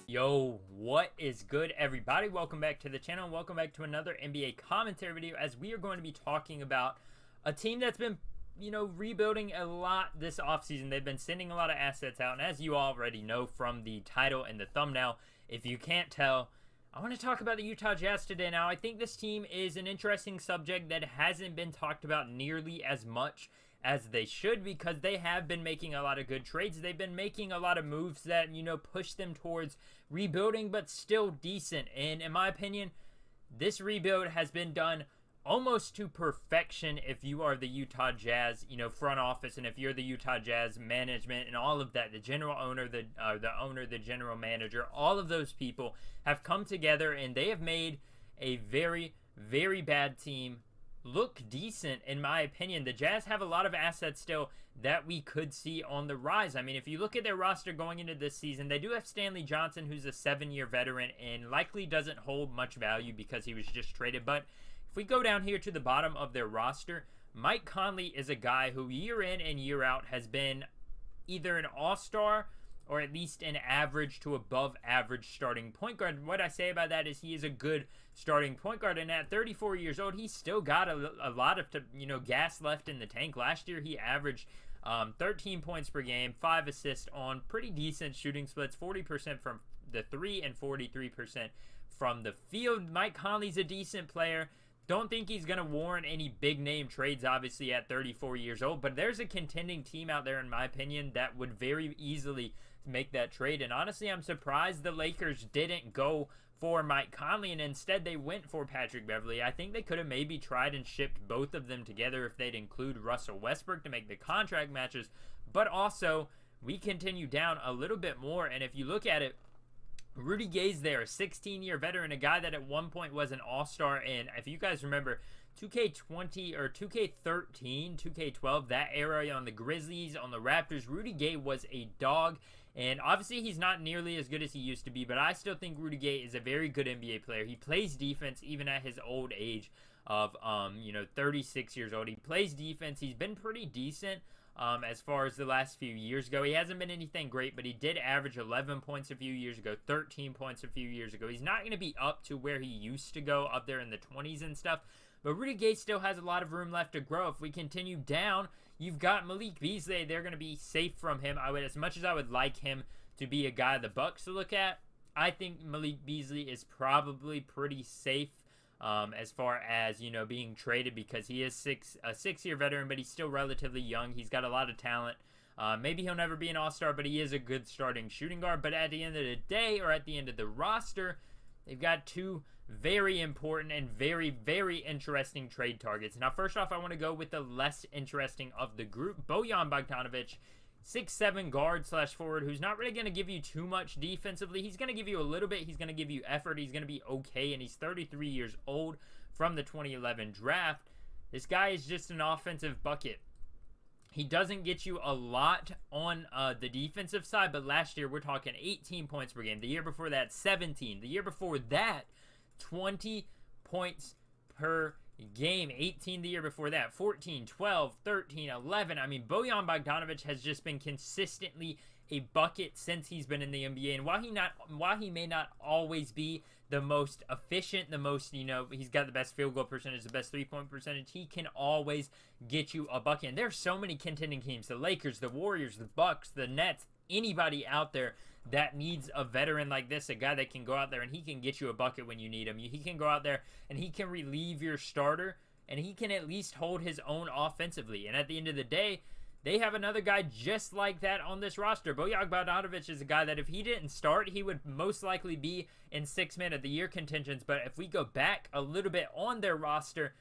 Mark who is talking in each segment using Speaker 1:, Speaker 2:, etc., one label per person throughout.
Speaker 1: Yo, what is good, everybody? Welcome back to the channel. Welcome back to another NBA commentary video, as we are going to be talking about a team that's been, rebuilding a lot this offseason. They've been sending a lot of assets out, and as you already know from the title and the thumbnail, if you can't tell, I want to talk about the Utah Jazz today. Now, I think this team is an interesting subject that hasn't been talked about nearly as much as they should, because they have been making a lot of good trades. They've been making a lot of moves that, push them towards rebuilding, but still decent. And in my opinion, this rebuild has been done almost to perfection if you are the Utah Jazz, front office, and if you're the Utah Jazz management and all of that, the general owner, the general manager, all of those people have come together and they have made a very, very bad team look decent, in my opinion. The Jazz have a lot of assets still that we could see on the rise. I mean, if you look at their roster going into this season, they do have Stanley Johnson, who's a 7-year veteran and likely doesn't hold much value because he was just traded. But if we go down here to the bottom of their roster, Mike Conley is a guy who year in and year out has been either an all-star or at least an average to above average starting point guard. What I say about that is he is a good starting point guard, and at 34 years old, he's still got a lot of gas left in the tank. Last year, he averaged 13 points per game, 5 assists on pretty decent shooting splits, 40% from the 3 and 43% from the field. Mike Conley's a decent player. Don't think he's going to warrant any big-name trades, obviously, at 34 years old, but there's a contending team out there, in my opinion, that would very easily make that trade. And honestly, I'm surprised the Lakers didn't go for Mike Conley, and instead they went for Patrick Beverley. I think they could have maybe tried and shipped both of them together if they'd include Russell Westbrook to make the contract matches, but also we continue down a little bit more, and if you look at it, Rudy Gay's there, a 16-year veteran, a guy that at one point was an all-star, and if you guys remember 2K20 or 2K13, 2K12, that era on the Grizzlies, on the Raptors, Rudy Gay was a dog. And obviously, he's not nearly as good as he used to be, but I still think Rudy Gay is a very good NBA player. He plays defense even at his old age of, 36 years old. He plays defense. He's been pretty decent as far as the last few years go. He hasn't been anything great, but he did average 11 points a few years ago, 13 points a few years ago. He's not going to be up to where he used to go, up there in the 20s and stuff, but Rudy Gay still has a lot of room left to grow. If we continue down, you've got Malik Beasley. They're going to be safe from him. As much as I would like him to be a guy the Bucks to look at, I think Malik Beasley is probably pretty safe as far as, being traded, because he is a 6-year veteran, but he's still relatively young. He's got a lot of talent. Maybe he'll never be an all-star, but he is a good starting shooting guard. But at the end of the day, or at the end of the roster, they've got two very important and very, very interesting trade targets. Now, first off, I want to go with the less interesting of the group. Bojan Bagpanovic, 6'7" guard/forward, who's not really going to give you too much defensively. He's going to give you a little bit. He's going to give you effort. He's going to be okay, and he's 33 years old from the 2011 draft. This guy is just an offensive bucket. He doesn't get you a lot on the defensive side, but last year we're talking 18 points per game. The year before that, 17. The year before that, 20 points per game. 18 the year before that, 14, 12, 13, 11. I mean, Bojan Bogdanovic has just been consistently a bucket since he's been in the NBA. And while he may not always be the most efficient, the most, he's got the best field goal percentage, the best three-point percentage, he can always get you a bucket. And there's so many contending teams, the Lakers, the Warriors, the Bucks, the Nets, anybody out there that needs a veteran like this, a guy that can go out there and he can get you a bucket when you need him. He can go out there and he can relieve your starter, and he can at least hold his own offensively. And at the end of the day, they have another guy just like that on this roster. Bojan Bogdanovic is a guy that if he didn't start, he would most likely be in 6-man of the year contentions. But if we go back a little bit on their roster,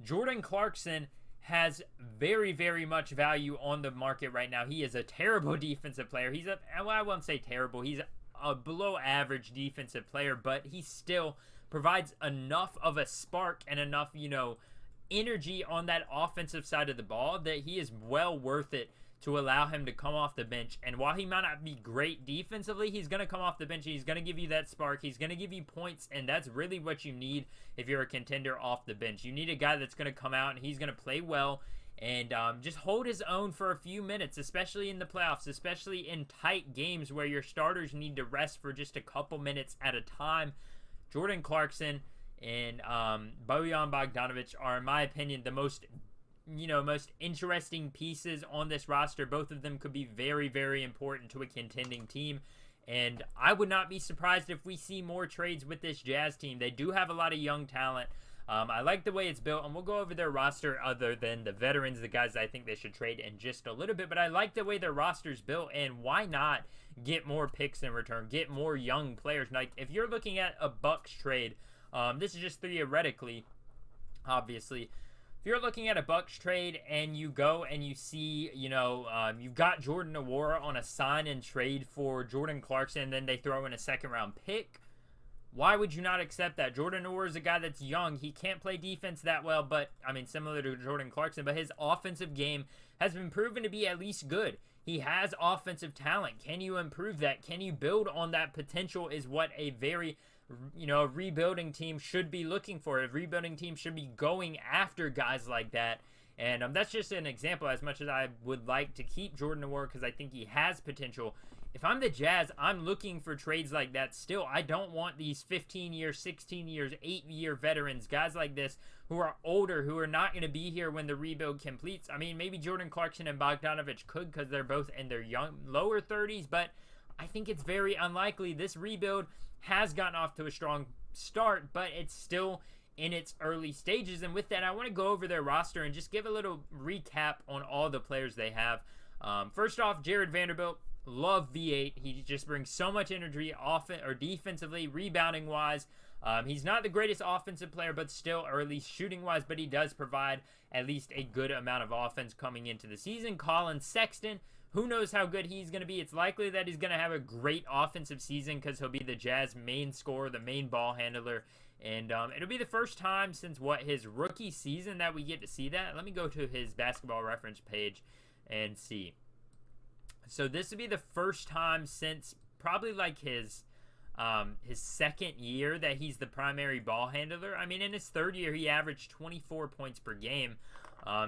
Speaker 1: Jordan Clarkson has very, very much value on the market right now. He is a terrible defensive player. I won't say terrible. He's a below average defensive player, but he still provides enough of a spark and enough, energy on that offensive side of the ball that he is well worth it to allow him to come off the bench. And while he might not be great defensively, he's going to come off the bench. He's going to give you that spark. He's going to give you points, and that's really what you need if you're a contender off the bench. You need a guy that's going to come out and he's going to play well, and just hold his own for a few minutes, especially in the playoffs, especially in tight games where your starters need to rest for just a couple minutes at a time. Jordan Clarkson and Bojan Bagpanovic are, in my opinion, the most interesting pieces on this roster. Both of them could be very, very important to a contending team. And I would not be surprised if we see more trades with this Jazz team. They do have a lot of young talent. I like the way it's built, and we'll go over their roster other than the veterans, the guys I think they should trade in just a little bit. But I like the way their roster's built, and why not get more picks in return, get more young players? Like, if you're looking at a Bucks trade, this is just theoretically, obviously. If you're looking at a Bucks trade and you go and you see, you've got Jordan Nwora on a sign and trade for Jordan Clarkson, and then they throw in a second-round pick, why would you not accept that? Jordan Nwora is a guy that's young. He can't play defense that well, but, similar to Jordan Clarkson, but his offensive game has been proven to be at least good. He has offensive talent. Can you improve that? Can you build on that potential is what a very a rebuilding team should be looking for. A rebuilding team should be going after guys like that. And that's just an example. As much as I would like to keep Jordan Nwora because I think he has potential, if I'm the Jazz, I'm looking for trades like that still. I don't want these 15 years, 16 years, 8-year veterans, guys like this who are older, who are not going to be here when the rebuild completes. Maybe Jordan Clarkson and Bogdanovic could because they're both in their lower 30s, but I think it's very unlikely. This rebuild has gotten off to a strong start, but it's still in its early stages. And with that, I want to go over their roster and just give a little recap on all the players they have. First off, Jared Vanderbilt. Love V8. He just brings so much energy defensively, rebounding wise. He's not the greatest offensive player, but still, or at least shooting wise, but he does provide at least a good amount of offense coming into the season. Colin Sexton. Who knows how good he's going to be? It's likely that he's going to have a great offensive season because he'll be the Jazz main scorer, the main ball handler. And it'll be the first time since, his rookie season that we get to see that. Let me go to his basketball reference page and see. So this would be the first time since probably like his second year that he's the primary ball handler. In his third year, he averaged 24 points per game.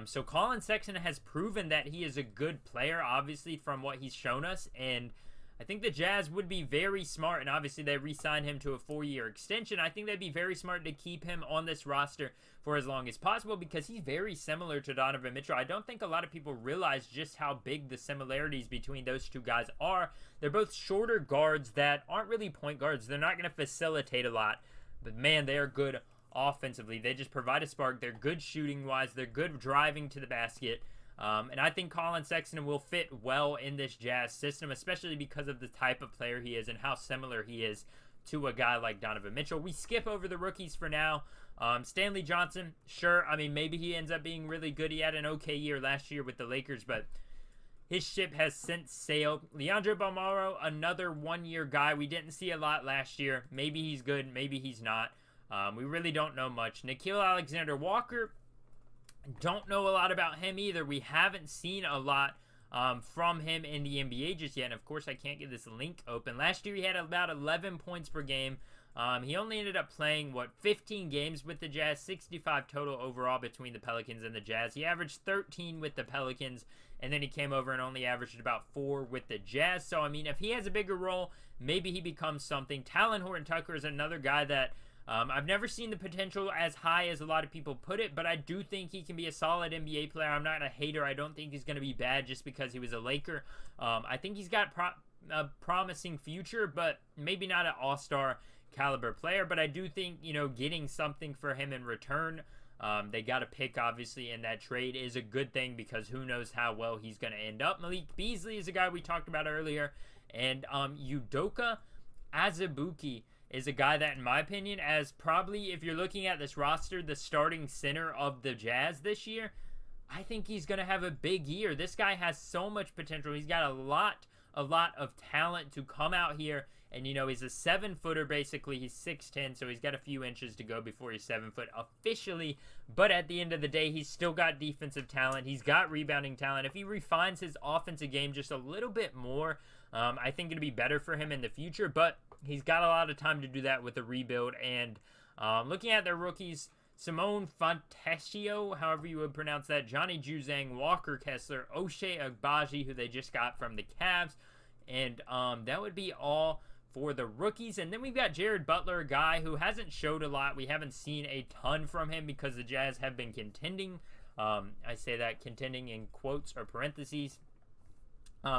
Speaker 1: So Colin Sexton has proven that he is a good player, obviously, from what he's shown us. And I think the Jazz would be very smart, and obviously they re-signed him to a 4-year extension. I think they'd be very smart to keep him on this roster for as long as possible because he's very similar to Donovan Mitchell. I don't think a lot of people realize just how big the similarities between those two guys are. They're both shorter guards that aren't really point guards. They're not going to facilitate a lot, but man, they are good offensively. They just provide a spark. They're good shooting wise. They're good driving to the basket. And I think Colin Sexton will fit well in this Jazz system, especially because of the type of player he is and how similar he is to a guy like Donovan Mitchell. We skip over the rookies for now. Stanley Johnson, sure. Maybe he ends up being really good. He had an okay year last year with the Lakers, but his ship has since sailed. Leandro Bolmaro, another 1-year guy. We didn't see a lot last year. Maybe he's good. Maybe he's not. We really don't know much. Nickeil Alexander-Walker, don't know a lot about him either. We haven't seen a lot from him in the NBA just yet. And of course, I can't get this link open. Last year, he had about 11 points per game. He only ended up playing, 15 games with the Jazz, 65 total overall between the Pelicans and the Jazz. He averaged 13 with the Pelicans, and then he came over and only averaged about 4 with the Jazz. So, if he has a bigger role, maybe he becomes something. Talon Horton-Tucker is another guy that I've never seen the potential as high as a lot of people put it, but I do think he can be a solid NBA player. I'm not a hater. I don't think he's going to be bad just because he was a Laker. I think he's got a promising future, but maybe not an all-star caliber player. But I do think, getting something for him in return, they got a pick, obviously, in that trade is a good thing because who knows how well he's going to end up. Malik Beasley is a guy we talked about earlier, and Udoka Azubuike is a guy that, in my opinion, as probably, if you're looking at this roster, the starting center of the Jazz this year, I think he's going to have a big year. This guy has so much potential. He's got a lot of talent to come out here. And, he's a 7-footer, basically. He's 6'10", so he's got a few inches to go before he's 7 foot officially. But at the end of the day, he's still got defensive talent. He's got rebounding talent. If he refines his offensive game just a little bit more, I think it'll be better for him in the future. But he's got a lot of time to do that with the rebuild. And looking at their rookies, Simone Fontecchio, however you would pronounce that, Johnny Juzang, Walker Kessler, O'Shea Agbaji, who they just got from the Cavs, and that would be all for the rookies. And then we've got Jared Butler, a guy who hasn't showed a lot. We haven't seen a ton from him because the Jazz have been contending. I say that contending in quotes or parentheses.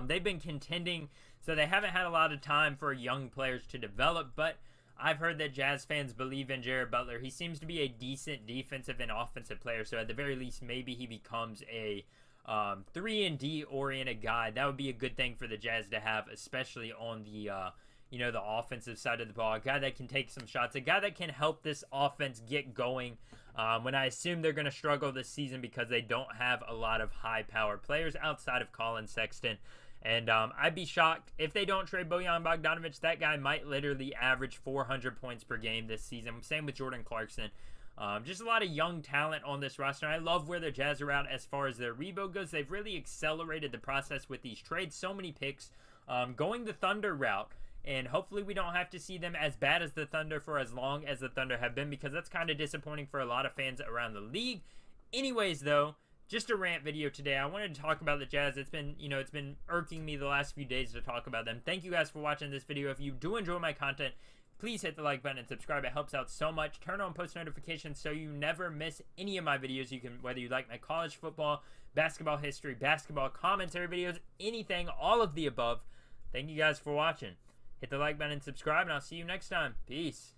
Speaker 1: They've been contending, so they haven't had a lot of time for young players to develop, but I've heard that Jazz fans believe in Jared Butler. He seems to be a decent defensive and offensive player, so at the very least, maybe he becomes a 3-and-D oriented guy. That would be a good thing for the Jazz to have, especially on the the offensive side of the ball. A guy that can take some shots, a guy that can help this offense get going when I assume they're going to struggle this season because they don't have a lot of high-powered players outside of Colin Sexton. And I'd be shocked if they don't trade Bojan Bagpanovic. That guy might literally average 400 points per game this season. Same with Jordan Clarkson. Just a lot of young talent on this roster. I love where the Jazz are at as far as their rebuild goes. They've really accelerated the process with these trades. So many picks going the Thunder route. And hopefully we don't have to see them as bad as the Thunder for as long as the Thunder have been, because that's kind of disappointing for a lot of fans around the league. Anyways, though, just a rant video today. I wanted to talk about the Jazz. It's been irking me the last few days to talk about them. Thank you guys for watching this video. If you do enjoy my content, please hit the like button and subscribe. It helps out so much. Turn on post notifications so you never miss any of my videos. You can, whether you like my college football, basketball history, basketball commentary videos, anything, all of the above. Thank you guys for watching. Hit the like button and subscribe, and I'll see you next time. Peace.